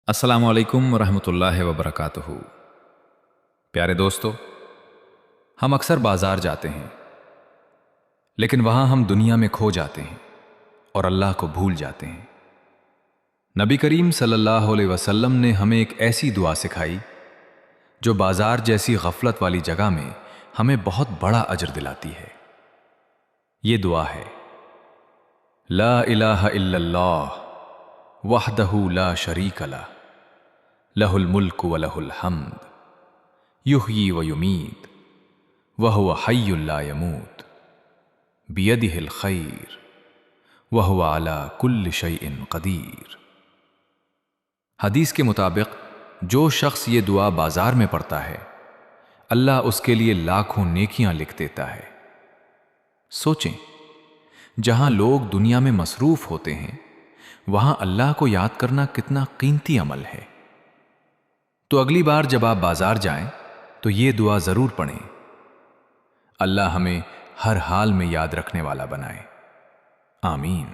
السلام علیکم ورحمۃ اللہ وبرکاتہ۔ پیارے دوستو، ہم اکثر بازار جاتے ہیں لیکن وہاں ہم دنیا میں کھو جاتے ہیں اور اللہ کو بھول جاتے ہیں۔ نبی کریم صلی اللہ علیہ وسلم نے ہمیں ایک ایسی دعا سکھائی جو بازار جیسی غفلت والی جگہ میں ہمیں بہت بڑا اجر دلاتی ہے۔ یہ دعا ہے: لا الہ الا اللہ وحدہ لا شریک لہ لہ الملک ولہ الحمد یحیی ویمیت وہو حی لا یموت بیدہ الخیر وہو علی کل شیء قدیر۔ حدیث کے مطابق جو شخص یہ دعا بازار میں پڑھتا ہے، اللہ اس کے لیے لاکھوں نیکیاں لکھ دیتا ہے۔ سوچیں، جہاں لوگ دنیا میں مصروف ہوتے ہیں وہاں اللہ کو یاد کرنا کتنا قیمتی عمل ہے۔ تو اگلی بار جب آپ بازار جائیں تو یہ دعا ضرور پڑھیں۔ اللہ ہمیں ہر حال میں یاد رکھنے والا بنائے، آمین۔